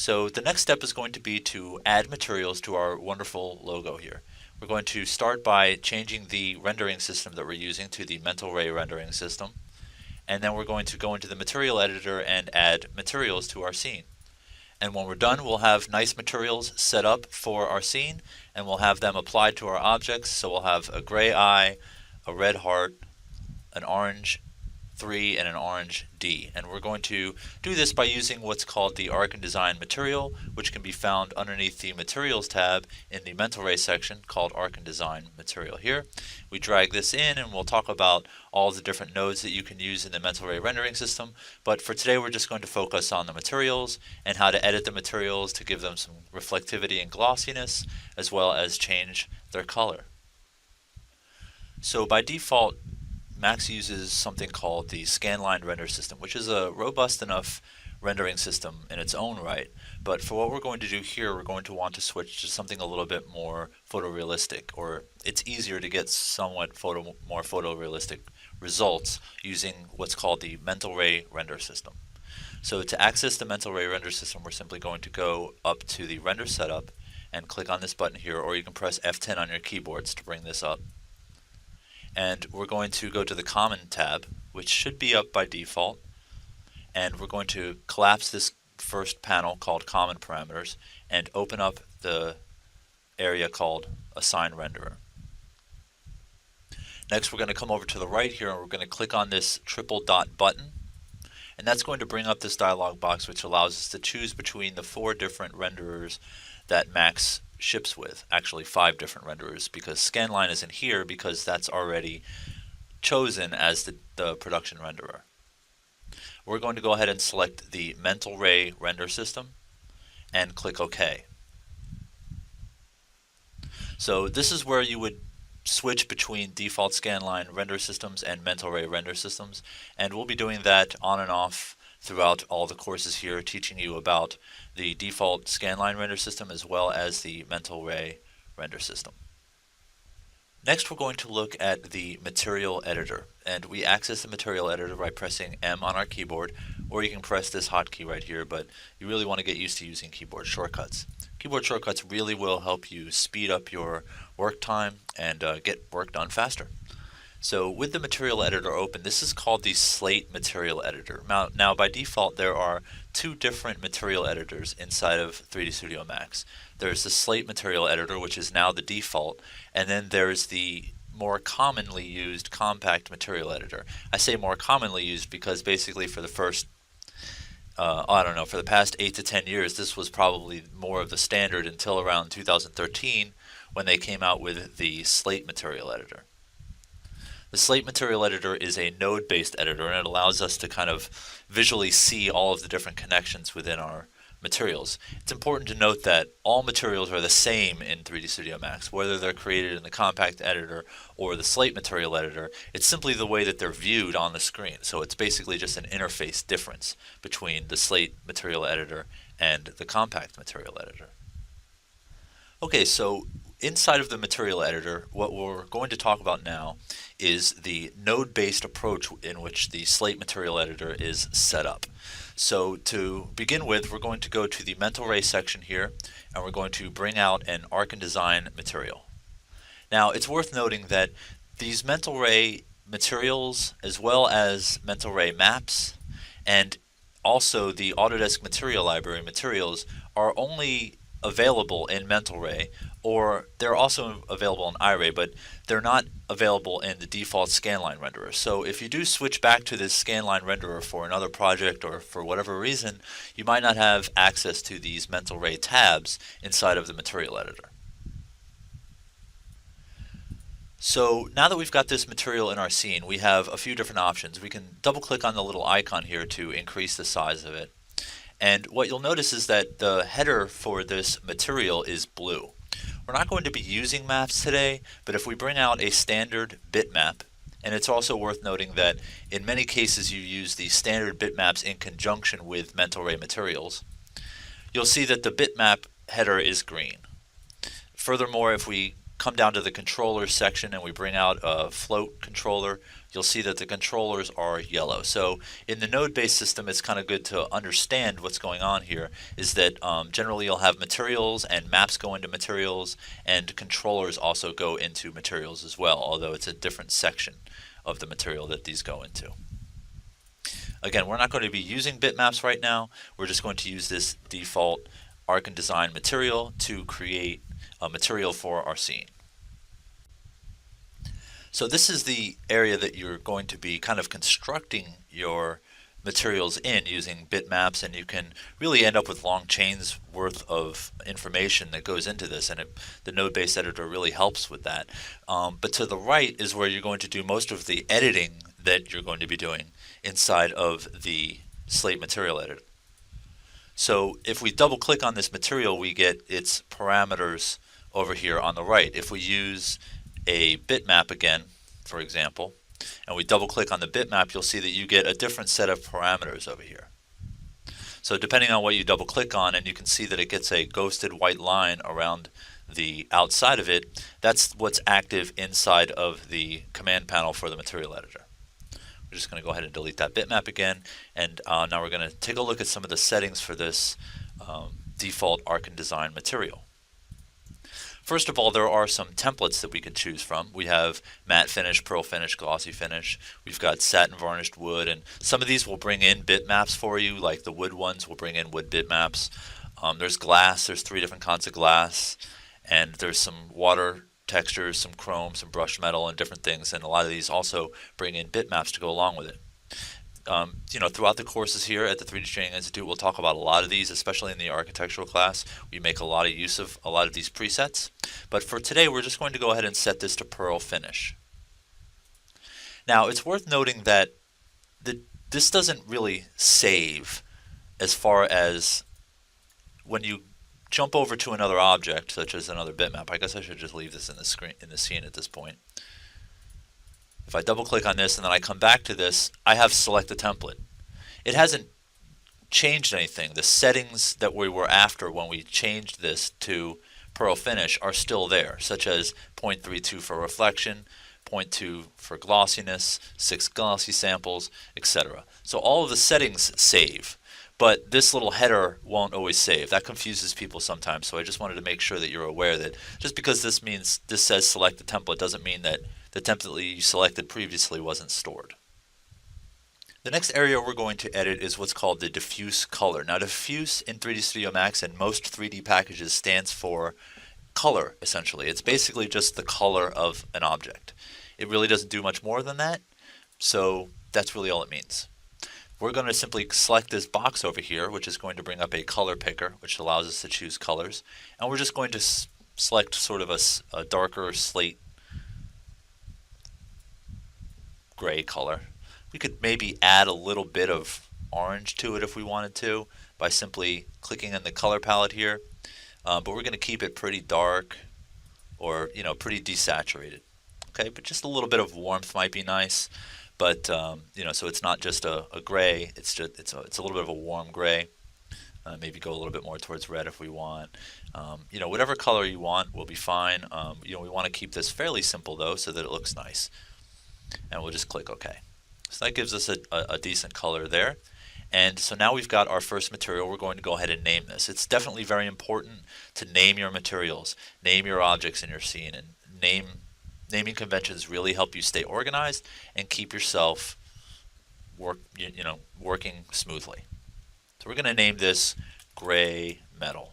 So the next step is going to be to add materials to our wonderful logo here. We're going to start by changing the rendering system that we're using to the mental ray rendering system, and then we're going to go into the material editor and add materials to our scene. And when we're done, we'll have nice materials set up for our scene, and we'll have them applied to our objects. So we'll have a gray eye, a red heart, an orange 3, and an orange D. And we're going to do this by using what's called the Arc and Design material, which can be found underneath the Materials tab in the Mental Ray section called Arc and Design material here. We drag this in, and we'll talk about all the different nodes that you can use in the Mental Ray rendering system. But for today, we're just going to focus on the materials and how to edit the materials to give them some reflectivity and glossiness, as well as change their color. So by default, Max uses something called the scanline render system, which is a robust enough rendering system in its own right. But for what we're going to do here, we're going to want to switch to something a little bit more photorealistic, or it's easier to get somewhat more photorealistic results using what's called the Mental Ray render system. So to access the Mental Ray render system, we're simply going to go up to the render setup and click on this button here, or you can press F10 on your keyboards to bring this up. And we're going to go to the Common tab, which should be up by default, and we're going to collapse this first panel called Common Parameters and open up the area called Assign Renderer. Next, we're going to come over to the right here, and we're going to click on this triple dot button, and that's going to bring up this dialog box, which allows us to choose between the 4 different renderers that Max ships with. Actually 5 different renderers, because Scanline isn't here because that's already chosen as the production renderer. We're going to go ahead and select the Mental Ray render system and click OK. So this is where you would switch between default Scanline render systems and Mental Ray render systems, and we'll be doing that on and off throughout all the courses here, teaching you about the default scanline render system as well as the Mental Ray render system. Next, we're going to look at the material editor, and we access the material editor by pressing M on our keyboard, or you can press this hotkey right here, but you really want to get used to using keyboard shortcuts. Keyboard shortcuts really will help you speed up your work time and get work done faster. So with the material editor open, this is called the Slate material editor. Now by default, there are 2 different material editors inside of 3D Studio Max. There's the Slate material editor, which is now the default, and then there's the more commonly used compact material editor. I say more commonly used because basically for the first for the past 8 to 10 years, this was probably more of the standard until around 2013 when they came out with the Slate material editor. The Slate material editor is a node-based editor, and it allows us to kind of visually see all of the different connections within our materials. It's important to note that all materials are the same in 3D Studio Max, whether they're created in the compact editor or the Slate material editor. It's simply the way that they're viewed on the screen. So it's basically just an interface difference between the Slate material editor and the compact material editor. Okay, so inside of the material editor, what we're going to talk about now is the node-based approach in which the Slate material editor is set up. So to begin with, we're going to go to the Mental Ray section here, and we're going to bring out an Arc and Design material. Now, it's worth noting that these Mental Ray materials, as well as Mental Ray maps, and also the Autodesk Material Library materials, are only available in Mental Ray, or they're also available in iRay, but they're not available in the default scanline renderer. So if you do switch back to this scanline renderer for another project or for whatever reason, you might not have access to these Mental Ray tabs inside of the material editor. So now that we've got this material in our scene, we have a few different options. We can double click on the little icon here to increase the size of it. And what you'll notice is that the header for this material is blue. We're not going to be using maps today, but if we bring out a standard bitmap, and it's also worth noting that in many cases you use the standard bitmaps in conjunction with Mental Ray materials, you'll see that the bitmap header is green. Furthermore, if we come down to the controllers section and we bring out a float controller, you'll see that the controllers are yellow. So in the node-based system, it's kind of good to understand what's going on here, is that generally you'll have materials and maps go into materials, and controllers also go into materials as well, although it's a different section of the material that these go into. Again, we're not going to be using bitmaps right now. We're just going to use this default Arc and Design material to create a material for our scene. So this is the area that you're going to be kind of constructing your materials in using bitmaps, and you can really end up with long chains worth of information that goes into this, and the node-based editor really helps with that. But to the right is where you're going to do most of the editing that you're going to be doing inside of the Slate material editor. So if we double click on this material, we get its parameters over here on the right. If we use a bitmap again, for example, and we double click on the bitmap, you'll see that you get a different set of parameters over here. So depending on what you double click on, and you can see that it gets a ghosted white line around the outside of it, that's what's active inside of the command panel for the material editor. We're just going to go ahead and delete that bitmap again, and now we're going to take a look at some of the settings for this default Arc and Design material. First of all, there are some templates that we can choose from. We have matte finish, pearl finish, glossy finish. We've got satin varnished wood, and some of these will bring in bitmaps for you, like the wood ones will bring in wood bitmaps. There's glass, there's 3 different kinds of glass, and there's some water textures, some chrome, some brushed metal, and different things, and a lot of these also bring in bitmaps to go along with it. Throughout the courses here at the 3D Training Institute, we'll talk about a lot of these, especially in the architectural class. We make a lot of use of a lot of these presets. But for today, we're just going to go ahead and set this to pearl finish. Now, it's worth noting that this doesn't really save as far as when you jump over to another object, such as another bitmap. I guess I should just leave this in the scene at this point. If I double click on this and then I come back to this, I have select a template. It hasn't changed anything. The settings that we were after when we changed this to pearl finish are still there, such as 0.32 for reflection, 0.2 for glossiness, 6 glossy samples, etc. So all of the settings save, but this little header won't always save. That confuses people sometimes, so I just wanted to make sure that you're aware that just because this says select the template doesn't mean that the template that you selected previously wasn't stored. The next area we're going to edit is what's called the diffuse color. Now, diffuse in 3D Studio Max and most 3D packages stands for color, essentially. It's basically just the color of an object. It really doesn't do much more than that, so that's really all it means. We're going to simply select this box over here, which is going to bring up a color picker, which allows us to choose colors, and we're just going to select sort of a darker slate gray color. We could maybe add a little bit of orange to it if we wanted to by simply clicking in the color palette here, but we're going to keep it pretty dark or pretty desaturated. Okay, but just a little bit of warmth might be nice, but so it's not just a gray. It's a little bit of a warm gray. Maybe go a little bit more towards red if we want. Whatever color you want will be fine. We want to keep this fairly simple though, so that it looks nice. And we'll just click OK. So that gives us a decent color there. And so now we've got our first material. We're going to go ahead and name this. It's definitely very important to name your materials, name your objects in your scene, and naming conventions really help you stay organized and keep yourself working smoothly. So we're going to name this gray metal.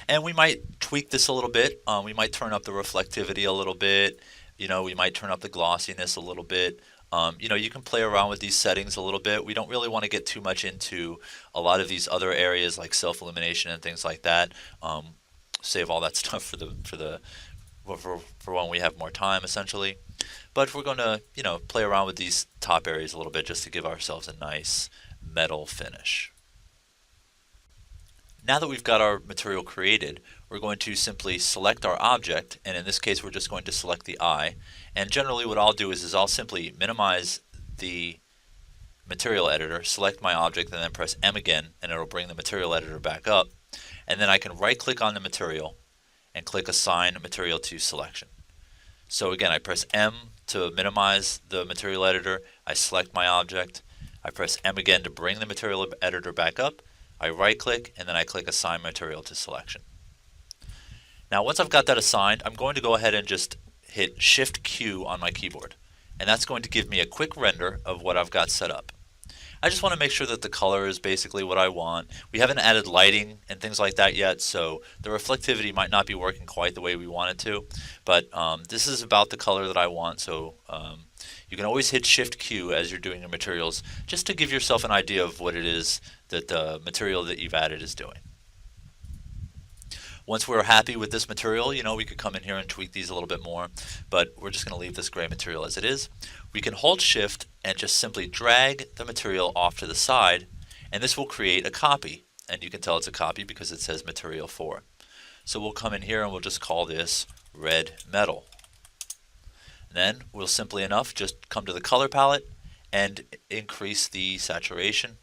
And we might tweak this a little bit. We might turn up the reflectivity a little bit. We might turn up the glossiness a little bit. You can play around with these settings a little bit. We don't really want to get too much into a lot of these other areas like self-illumination and things like that. Save all that stuff for when we have more time, essentially. But we're going to play around with these top areas a little bit just to give ourselves a nice metal finish. Now that we've got our material created, we're going to simply select our object, and in this case we're just going to select the eye. And generally what I'll do is I'll simply minimize the material editor, select my object, and then press M again, and it'll bring the material editor back up. And then I can right click on the material, and click Assign Material to Selection. So again, I press M to minimize the material editor, I select my object, I press M again to bring the material editor back up, I right click, and then I click Assign Material to Selection. Now once I've got that assigned, I'm going to go ahead and just hit Shift Q on my keyboard, and that's going to give me a quick render of what I've got set up. I just want to make sure that the color is basically what I want. We haven't added lighting and things like that yet, so the reflectivity might not be working quite the way we want it to, but this is about the color that I want, so you can always hit Shift Q as you're doing your materials just to give yourself an idea of what it is that the material that you've added is doing. Once we're happy with this material, we could come in here and tweak these a little bit more, but we're just going to leave this gray material as it is. We can hold Shift and just simply drag the material off to the side, and this will create a copy. And you can tell it's a copy because it says Material 4. So we'll come in here and we'll just call this Red Metal. And then we'll simply enough just come to the color palette and increase the saturation.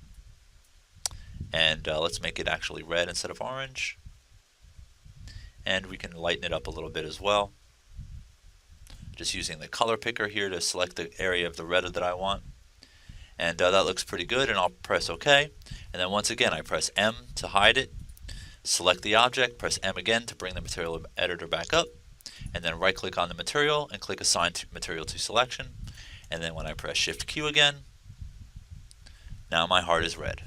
And let's make it actually red instead of orange. And we can lighten it up a little bit as well. Just using the color picker here to select the area of the red that I want. And that looks pretty good, and I'll press OK. And then once again I press M to hide it, select the object, press M again to bring the material editor back up, and then right click on the material and click Assign Material to Selection. And then when I press Shift Q again, now my heart is red.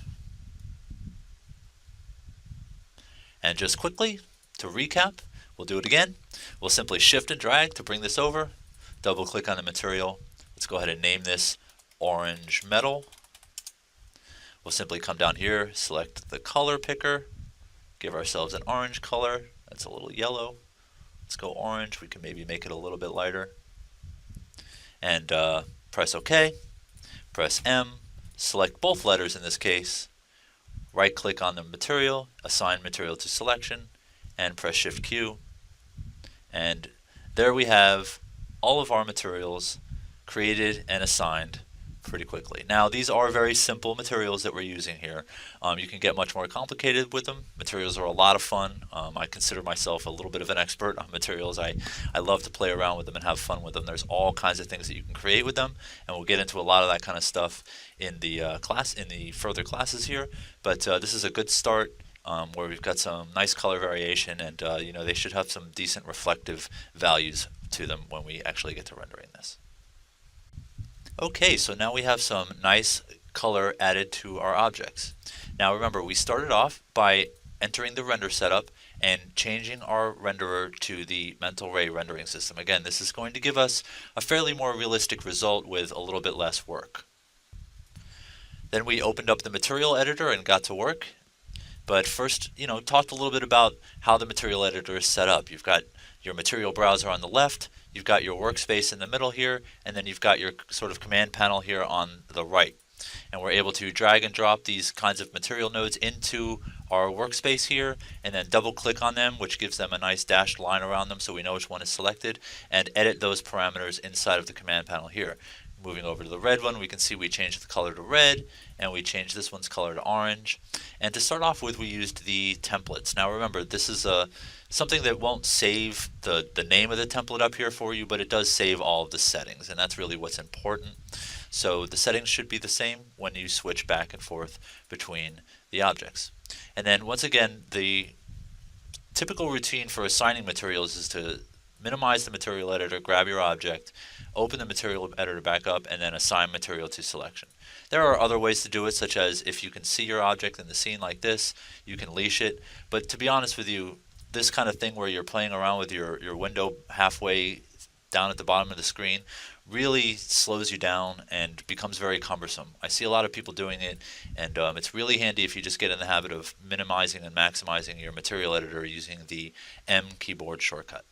And just quickly, to recap, we'll do it again. We'll simply shift and drag to bring this over, double click on the material. Let's go ahead and name this Orange Metal. We'll simply come down here, select the color picker, give ourselves an orange color. That's a little yellow. Let's go orange. We can maybe make it a little bit lighter. And press OK. Press M. Select both letters in this case. Right click on the material, assign material to selection, and press Shift Q. And there we have all of our materials created and assigned pretty quickly. Now these are very simple materials that we're using here. You can get much more complicated with them. Materials are a lot of fun. I consider myself a little bit of an expert on materials. I love to play around with them and have fun with them. There's all kinds of things that you can create with them, and we'll get into a lot of that kind of stuff in the further classes here. But this is a good start where we've got some nice color variation, and they should have some decent reflective values to them when we actually get to rendering this. Okay, so now we have some nice color added to our objects. Now remember, we started off by entering the render setup and changing our renderer to the mental ray rendering system. Again, this is going to give us a fairly more realistic result with a little bit less work. Then we opened up the material editor and got to work. But first, talked a little bit about how the material editor is set up. You've got your material browser on the left, you've got your workspace in the middle here, and then you've got your sort of command panel here on the right. And we're able to drag and drop these kinds of material nodes into our workspace here, and then double click on them, which gives them a nice dashed line around them so we know which one is selected, and edit those parameters inside of the command panel here. Moving over to the red one, we can see we changed the color to red, and we changed this one's color to orange. And to start off with, we used the templates. Now remember, this is something that won't save the name of the template up here for you, but it does save all of the settings, and that's really what's important. So the settings should be the same when you switch back and forth between the objects. And then once again, the typical routine for assigning materials is to minimize the material editor, grab your object, open the material editor back up, and then assign material to selection. There are other ways to do it, such as if you can see your object in the scene like this, you can leash it. But to be honest with you, this kind of thing where you're playing around with your window halfway down at the bottom of the screen really slows you down and becomes very cumbersome. I see a lot of people doing it, and it's really handy if you just get in the habit of minimizing and maximizing your material editor using the M keyboard shortcut.